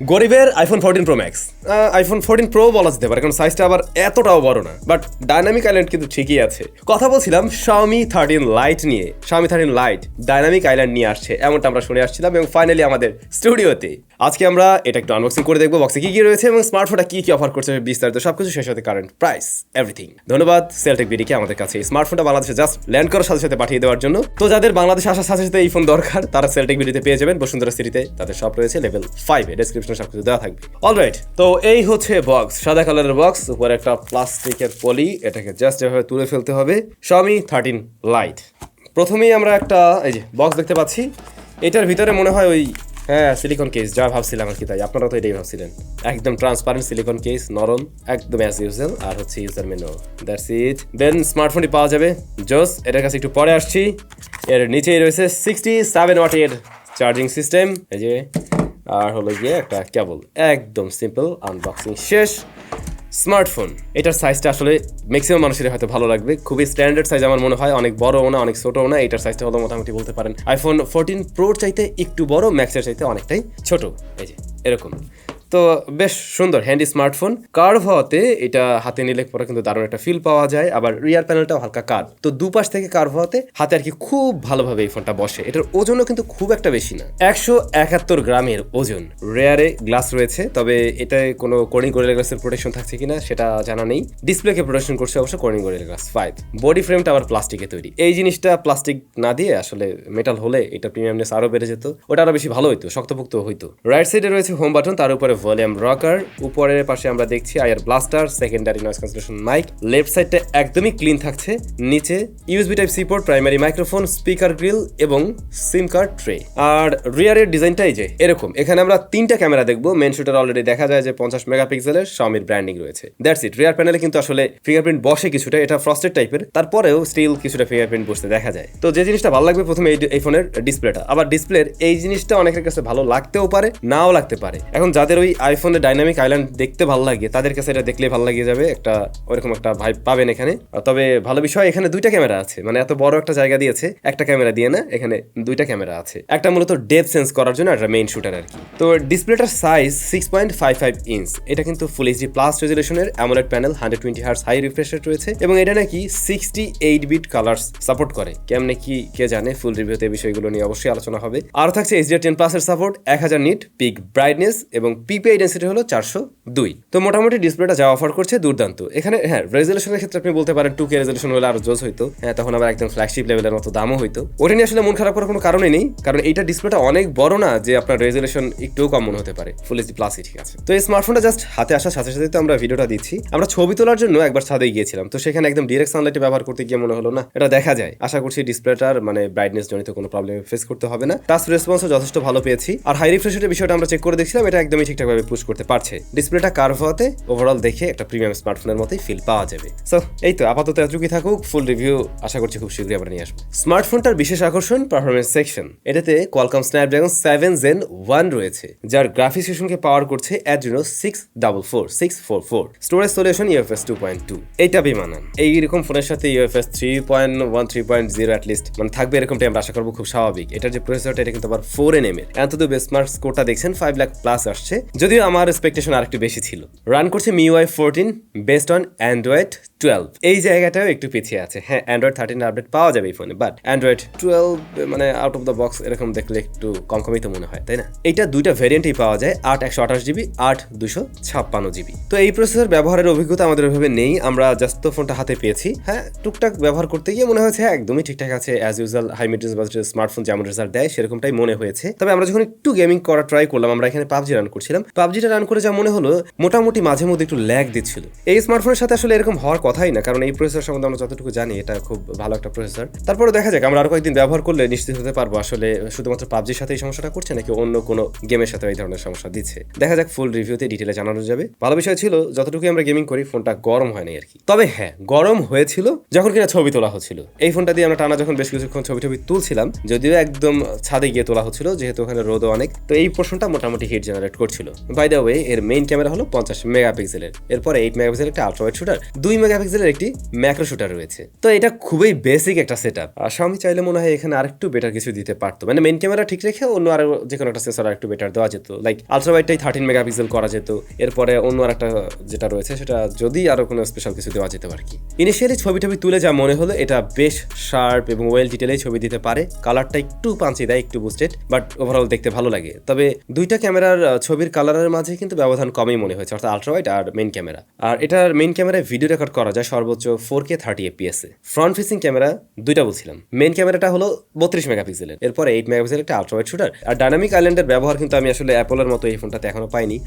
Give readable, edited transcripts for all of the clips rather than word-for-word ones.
গরিবের iPhone 14 pro max, iPhone 14 pro বলা যেতে পারে, কারণ সাইজটা আবার এতটাও বড় না, বাট ডাইনামিক আইল্যান্ড কিন্তু ঠিকই আছে। কথা বলছিলাম Xiaomi 13 লাইট নিয়ে। Xiaomi 13 লাইট ডাইনামিক আইল্যান্ড নিয়ে আসছে, এমনটা আমরা শুনে আসছিলাম, এবং ফাইনালি আমাদের স্টুডিওতে আজকে আমরা এটা একটু আনবক্সিং করে দেখবো, বক্সে কি কি রয়েছে এবং স্মার্টফোনটা কি কি অফার করছে বিস্তারিত সবকিছু, সেই সাথে কারেন্ট প্রাইস এভরিথিং। ধন্যবাদ সেলটেক বিডিকে আমাদের কাছে এই স্মার্টফোনটা বাংলাদেশে জাস্ট ল্যান্ড করার সাথে সাথে পাঠিয়ে দেওয়ার জন্য। তো যাদের বাংলাদেশে আসার সাথে সাথে এই ফোন দরকার, তারা সেলটেক বিডিতে পেয়ে যাবেন। বসুন্ধরা সিটিতে তাদের শপ রয়েছে, লেভেল 5 এ, ডেসক্রিপশনে সবকিছু দেওয়া থাকবে। অলরাইট, তো এই হচ্ছে বক্স, সাদা কালারের বক্স, উপরে একটা প্লাস্টিকের পলি, এটাকে জাস্ট এভাবে তুলে ফেলতে হবে। Xiaomi 13 light. প্রথমেই আমরা একটা এই যে বক্স দেখতে পাচ্ছি, এটার ভিতরে মনে হয় ওই সিলিকন কেস, যা ভাবছিলাম আর কি, তাই আপনারা তো এটাই ভাবছিলেন। একদম ট্রান্সপারেন্ট সিলিকন কেস, নরম একদম অ্যাজ ইউজুয়াল, আর হচ্ছে ইউজার মেনু, দ্যাটস ইট। দেন স্মার্টফোনটি পাওয়া যাবে জোস, এটার কাছে একটু পরে আসছি। এর নিচেই রয়েছে 67 ওয়াটের চার্জিং সিস্টেম, এই যে, আর হলো গিয়ে একটা কেবল। একদম সিম্পল, আনবক্সিং শেষ। স্মার্টফোন, এটার সাইজটা আসলে ম্যাক্সিমাম মানুষের হয়তো ভালো লাগবে, খুবই স্ট্যান্ডার্ড সাইজ আমার মনে হয়, অনেক বড়ও না অনেক ছোটও না। এটার সাইজটা হলো মোটামুটি বলতে পারেন আইফোন 14 প্রোর চাইতে একটু বড়, ম্যাক্সের চাইতে অনেকটাই ছোট, এই যে এরকম। তো বেশ সুন্দর হ্যান্ডি স্মার্টফোন। কার্ভ হওয়াতে এটা হাতে নিলে পরে কিন্তু দারুণ একটা ফিল পাওয়া যায়, আবার রিয়ার প্যানেলটাও হালকা কার্ভ, তো দুপাশ থেকে কার্ভ হওয়াতে হাতে আর কি খুব ভালোভাবে এই ফোনটা বসে। এটার ওজনও কিন্তু খুব একটা বেশি না, 171 গ্রামের ওজন। রেয়ারে গ্লাস রয়েছে, তবে এটায় কোনো কর্নিং গরিলা গ্লাসের প্রোটেকশন থাকছে কিনা সেটা জানা নেই। ডিসপ্লেকে প্রোটেকশন করছে অবশ্য কর্নিং গরিলা গ্লাস 5। বডি ফ্রেমটা আবার প্লাস্টিকে তৈরি, এই জিনিসটা প্লাস্টিক না দিয়ে আসলে মেটাল হলে এটা প্রিমিয়ামনেস আরো বেড়ে যেত, ওটা আরো বেশি ভালো হইতো, শক্তপোক্ত হইতো। রাইট সাইডে রয়েছে হোম বাটন, তার উপরে ভলিউম রকার, উপরের পাশে আমরা দেখছি IR blaster, secondary noise cancellation mic. Left সাইডটা একদমই ক্লিন থাকছে, নিচে USB type C port, primary microphone, speaker grille এবং সিম কার্ড ট্রে। আর রিয়ারের ডিজাইনটাই যে এরকম, এখানে আমরা 3টা ক্যামেরা দেখবো। মেন শুটার অলরেডি দেখা যায় যে 50 মেগাপিক্সেলের Xiaomi ব্র্যান্ডিং রয়েছে, দ্যাটস ইট। রিয়ার প্যানেলে কিন্তু আসলে ফিঙ্গারপ্রিন্ট বসে কিছুটা, এটা ফ্রস্টেড টাইপের, তারপরেও স্টিল কিছুটা ফিঙ্গারপ্রিন্ট বসতে দেখা যায়। তো যে জিনিসটা ভালো লাগবে প্রথমে এই ফোনের ডিসপ্লেটা, আবার ডিসপ্লের এই জিনিসটা অনেকের কাছে ভালো লাগতেও পারে, নাও লাগতে পারে। এখন যাদের ওই আইফোনের ডাইনামিক আইল্যান্ড দেখতে ভালো লাগে, তাদের কাছে এটা দেখলে ভালো লাগে যাবে, একটা ওইরকম একটা ভাইব পাবেন এখানে। তবে ভালো বিষয়, এখানে 2টা ক্যামেরা আছে, মানে এত বড় একটা জায়গা দিয়েছে, একটা ক্যামেরা দিয়ে না, এখানে 2টা ক্যামেরা আছে। একটা মূলত ডেপথ সেন্স করার জন্য, একটা মেইন শুটার আর কি। তো ডিসপ্লেটার সাইজ 6.55 ইঞ্চ, এটা কিন্তু ফুল এইচডি প্লাস রেজুলেশনের AMOLED panel, 120 hertz high refresh rate রয়েছে, এবং এটা নাকি 68 বিট কালারস সাপোর্ট করে। কেমনে কি কে জানে, ফুল রিভিউতে এই বিষয়গুলো নিয়ে অবশ্যই আলোচনা হবে। আর থাকছে HDR10 প্লাসের সাপোর্ট, 1000 নিট পিক ব্রাইটনেস, এবং পিপিআই ডেন্সিটি হলো 402। তো মোটামুটি ডিসপ্লেটা যা অফার করছে দুর্দান্ত। এখানে রেজুলেশনের ক্ষেত্রে আপনি বলতে পারেন 2K রেজুলেশন হলে আরো জোস হইতো, তখন আবার একদম ফ্ল্যাগশিপ লেভেলের মতো দামও হইতো। ওটা নিয়ে আসলে মন খারাপ করার কোনো কারণই নেই, কারণ এইটা ডিসপ্লেটা অনেক বড় না যে আপনার রেজুলেশন একটুও কম মনে হতে পারে, ফুল এইচডি প্লাসই ঠিক আছে। তো এই স্মার্টফোনটা জাস্ট হাতে আসার সাথে সাথে তো আমরা ভিডিওটা দিচ্ছি, আমরা ছবি তোলার জন্য একবার ছাদে গিয়েছিলাম, তো সেখানে একদম ডিরেক্ট সানলাইটে ব্যবহার করতে গিয়ে মনে হলো না এটা দেখা যায়। আশা করছি ডিসপ্লেটার মানে ব্রাইটনেস জনিত কোনো প্রবলেম ফেস করতে হবে না। টাচ রেসপন্সও যথেষ্ট ভালো পেয়েছি, আর হাই রিফ্রেশ রেটের বিষয়টা আমরা চেক করে দেখছিলাম, এটা একদমই ঠিকঠাকভাবে পুশ করতে পারছে। ডিসপ্লেটা কার্ভ হওয়াতে ওভারঅল দেখে একটা প্রিমিয়াম স্মার্টফোনের মতোই ফিল পাওয়া যাবে। সো এই তো আপাতত এতটুকুই থাকুক, ফুল রিভিউ আশা করছি খুব শীঘ্রই আমরা নিয়ে আসবো। স্মার্টফোনটার বিশেষ আকর্ষণ পারফরমেন্স সেকশন, এটাতে কোয়ালকম স্ন্যাপড্রাগন 7 Gen 1 রয়েছে, যার গ্রাফিক্স সেকশনকে পাওয়ার করছে Adreno 644 স্টোরেজ সলিউশন UFS 2.2। এইটা বিমানান এইরকম ফোনের সাথে UFS 3.1 3.0 অ্যাটলিস্ট মানে থাকবে, এরকমটাই আমরা আশা করবো, খুব স্বাভাবিক। এটার যে প্রসেসরটা, এটা কিন্তু আবার 4nm এর, এত তো বেসমার্ক স্কোরটা দেখছেন 5 লাখ প্লাস আসছে, যদিও আমার এক্সপেকটেশন আরেকটু বেশি ছিল। রান করছে MIUI 14 বেসড অন Android 12, এই জায়গাটাও একটু পিছিয়ে আছে। হ্যাঁ, Android 13 আপডেট পাওয়া যাবে এই ফোনে, বাট Android 12 মানে আউট অফ দ্য বক্স এরকম দেখলে একটু কমই তো মনে হয়, তাই না? এইটা 2টা ভ্যারিয়েন্টই পাওয়া যায়, 8/128GB, 8/256GB। তো এই প্রসেসর ব্যবহারের অভিজ্ঞতা আমাদের ওইভাবে নেই, আমরা জাস্ট তো ফোনটা হাতে পেয়েছি। হ্যাঁ, টুকটাক ব্যবহার করতে গিয়ে মনে হয়েছে একদমই ঠিকঠাক আছে, as usual high mid range বাজেটের স্মার্টফোন যেমন রেজাল্ট দেয় সেরকমটাই মনে হয়েছে। তবে আমরা যখন একটু গেমিং করা ট্রাই করলাম, আমরা এখানে পাবজি রান করছিলাম, পাবজিটা রান করে যা মনে হলো মোটামুটি মাঝে মধ্যে একটু ল্যাগ দিচ্ছিল। এই স্মার্টফোনের সাথে আসলে এরকম হওয়ার কথাই না, কারণ এই প্রসেসর সম্বন্ধে আমরা যতটুকু জানি এটা খুব ভালো একটা প্রসেসর। তারপরে দেখা যাক, আমরা আরো কয়েকদিন ব্যবহার করলে নিশ্চিত হতে পারবো আসলে শুধুমাত্র পাবজির সাথে এই সমস্যাটা করছে নাকি অন্য কোনো গেমের সাথে এই ধরনের সমস্যা দিচ্ছে। দেখা যাক, ফুল রিভিউতে ডিটেলে জানানো যাবে। ভালো বিষয় ছিল যতটুকু আমরা গেমিং করি ফোনটা গরম হয় না আর কি। তবে হ্যাঁ, গরম হয়েছিল যখন কিনা ছবি তোলা হচ্ছিল। এই ফোনটা দিয়ে আমরা টানা যখন বেশ কিছুক্ষণ ছবি তুলছিলাম, যদিও একদম ছাদে গিয়ে তোলা হচ্ছিল যেহেতু ওখানে রোদও অনেক, তো এই পোর্শনটা মোটামুটি হিট জেনারেট করছিল। বাই দ্য ওয়ে এর মেইন ক্যামেরা হলো 50 মেগাপিক্সেলের, এরপরে 8 মেগাপিক্সেলের একটা আলট্রা ওয়াইড শুটার, 2 মেগাপিক্সেলের একটি ম্যাক্রো শুটার রয়েছে। তো এটা খুবই বেসিক একটা সেটআপ। আর Xiaomi চাইলে মনে হয় এখানে আরেকটু বেটার কিছু দিতে পারতো, মানে মেইন ক্যামেরা ঠিক রেখে অন্য আরো যে কোনো একটা সেন্সর আরেকটু বেটার দেওয়া যেত, লাইক আলট্রা ওয়াইডটাই 13 মেগাপিক্সেল করা যেত, এরপরে অন্য আরেকটা যেটা রয়েছে সেটা যদি আরো কোনো স্পেশাল কিছু দেওয়া যেত আর কি। ইনিশিয়ালি ছবি তুলে যা মনে হলো এটা বেশ শার্প এবং ওয়েল ডিটেলেই ছবি দিতে পারে, কালারটা একটু পাঞ্চি দেয়, একটু বুস্টেড, বাট ওভারঅল দেখতে ভালো লাগে। তবে দুইটা ক্যামেরার ছবির কালারের মাঝে কিন্তু ব্যবধান কমই মনে হয়েছে, অর্থাৎ আলট্রা ওয়াইড আর মেইন ক্যামেরা। আর এটার মেইন ক্যামেরায় ভিডিও রেকর্ড করা যায় সর্বোচ্চ 4K 30 FPS এ। ফ্রন্ট ফেসিং ক্যামেরা দুইটা বলছিলাম, মেইন ক্যামেরাটা হলো 32 মেগাপিক্সেলের, এরপরে 8 মেগাপিক্সেলের একটা আলট্রা ওয়াইড শুটার। আর ডাইনামিক আইল্যান্ডের ব্যবহার কিন্তু আমি আসলে অ্যাপলের মতো এই ফোনটাতে এখনো পাইনি।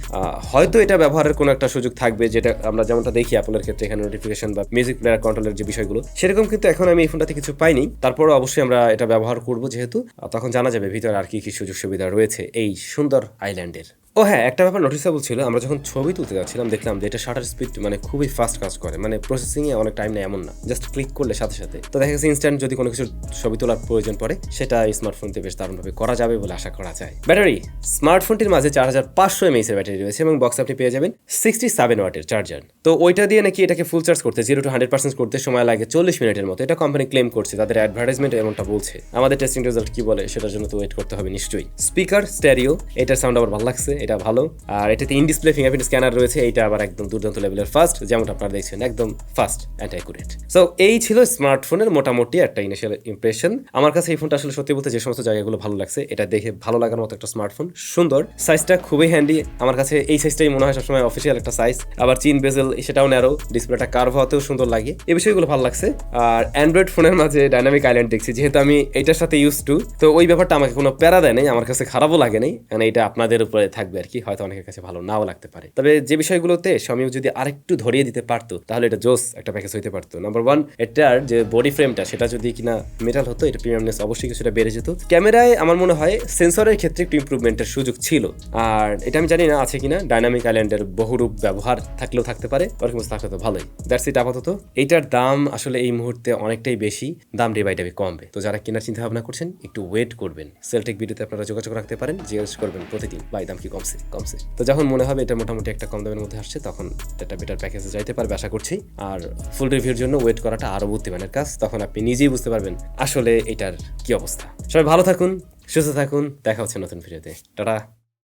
হয়তো এটা ব্যবহারের কোনো একটা সুযোগ থাকবে, যেটা আমরা যেমনটা দেখি অ্যাপলের ক্ষেত্রে এখানে নোটিফিকেশন বা মিউজিক প্লেয়ার কন্ট্রোলের যে বিষয়গুলো, সেরকম কিন্তু এখন আমি এই ফোনটাতে কিছু পাইনি। তারপরও অবশ্যই আমরা এটা ব্যবহার করব, যেহেতু তখন জানা যাবে ভিতরে আর কি কি সুযোগ সুবিধা রয়েছে এই সুন্দর আইল্যান্ডের। ও হ্যাঁ, একটা ব্যাপার নোটিসেবল ছিল, আমরা যখন ছবি তুলতে যাচ্ছিলাম দেখলাম যে এটা শাটার স্পিড মানে খুবই ফাস্ট কাজ করে, মানে প্রসেসিং এ অনেক টাইম নেয় এমন না, জাস্ট ক্লিক করলে সাথে সাথে। তো দেখা গেছে ইনস্ট্যান্ট যদি কোনো কিছু ছবি তোলার প্রয়োজন পড়ে সেটা স্মার্টফোনতে বেশ দারুণভাবে করা যাবে বলে আশা করা যায়। ব্যাটারি, স্মার্টফোনটির মাঝে 4500 mAh এর ব্যাটারি রয়েছে এবং বক্সে আপনি পেয়ে যাবেন 67 ওয়াটের চার্জার। তো ওইটা দিয়ে নাকি এটাকে ফুল চার্জ করতে 0 to 100% করতে সময় লাগে 40 মিনিটের মতো, এটা কোম্পানি ক্লেম করছে, তাদের অ্যাডভার্টাইজমেন্ট এমনটা বলছে। আমাদের টেস্টিং রেজাল্ট কি বলে সেটার জন্য তো ওয়েট করতে হবে নিশ্চয়ই। স্পিকার স্টেরিও, এটার সাউন্ড আবার ভালো লাগছে, এটা ভালো। আর এটাতে ইন ডিসপ্লে ফিঙ্গারপ্রিন্ট স্ক্যানার রয়েছে, এইটা আবার একদম দুর্দান্ত লেভেলের ফাস্ট, যেমনটা আপনারা দেখছেন একদম ফাস্ট অ্যান্ড অ্যাকুরেট। সো এই ছিল স্মার্টফোনের মোটামুটি একটা ইনিশিয়াল ইমপ্রেশন। আমার কাছে এই ফোনটা আসলে সত্যি বলতে যে সমস্ত জায়গাগুলো ভালো লাগছে, এটা দেখে ভালো লাগার মতো একটা স্মার্টফোন, সুন্দর, সাইজটা খুবই হ্যান্ডি। আমার কাছে এই সাইজটাই মনে হয় সবসময় অফিসিয়াল একটা সাইজ, আবার চিন বেজেল সেটাও ন্যারো, ডিসপ্লেটা কার্ভ হতেও সুন্দর লাগে, এই বিষয়গুলো ভালো লাগছে। আর অ্যান্ড্রয়েড ফোনের মাঝে ডাইনামিক আইল্যান্ড দেখছি, যেহেতু আমি এইটার সাথে ইউজ টু, তো ওই ব্যাপারটা আমাকে কোনো প্যারা দেয় নাই, আমার কাছে খারাপও লাগে নাই, কারণ এটা আপনাদের উপরে থাকবে আর কি, হয়তো অনেকের কাছে ভালো নাও লাগতে পারে। তবে যে বিষয়গুলোতে Xiaomi যদি আরেকটু ধরিয়ে দিতে পারতো তাহলে এটা জোস একটা প্যাকেজ হইতে পারতো। নাম্বার 1, এটার যে বডি ফ্রেমটা সেটা যদি কিনা মেটাল হতো, এটা প্রিমিয়ামনেস অবশ্যই কিছুটা বেড়ে যেত। ক্যামেরায় আমার মনে হয় সেন্সরের ক্ষেত্রে একটু ইমপ্রুভমেন্টের সুযোগ ছিল, আর এটা আমি জানি না আছে কিনা, ডাইনামিক আইল্যান্ডের বহুরূপ ব্যবহার থাকলেও থাকতে পারে, ওরকম থাকলে তো ভালোই। দ্যাটস ইট আপাতত। এইটার দাম আসলে এই মুহূর্তে অনেকটাই বেশি, দাম ডে বাই ডে কমবে, তো যারা কেনার চিন্তা ভাবনা করছেন একটু ওয়েট করবেন। সেলটেক ভিডিওতে আপনারা যোগাযোগ রাখতে পারেন, জিজ্ঞেস করবেন প্রতিদিন ভাই দাম কি কমছে। তো যখন মনে হবে এটা মোটামুটি একটা কম দামের মধ্যে আসছে, তখন একটা বেটার প্যাকেজে যাইতে পারবে আশা করছি। আর ফুল রিভিউর জন্য ওয়েট করাটা আরো বুদ্ধিমানের কাজ, তখন আপনি নিজেই বুঝতে পারবেন আসলে এটার কি অবস্থা। সবাই ভালো থাকুন, সুস্থ থাকুন, দেখা হচ্ছে নতুন ভিডিওতে। টাটা।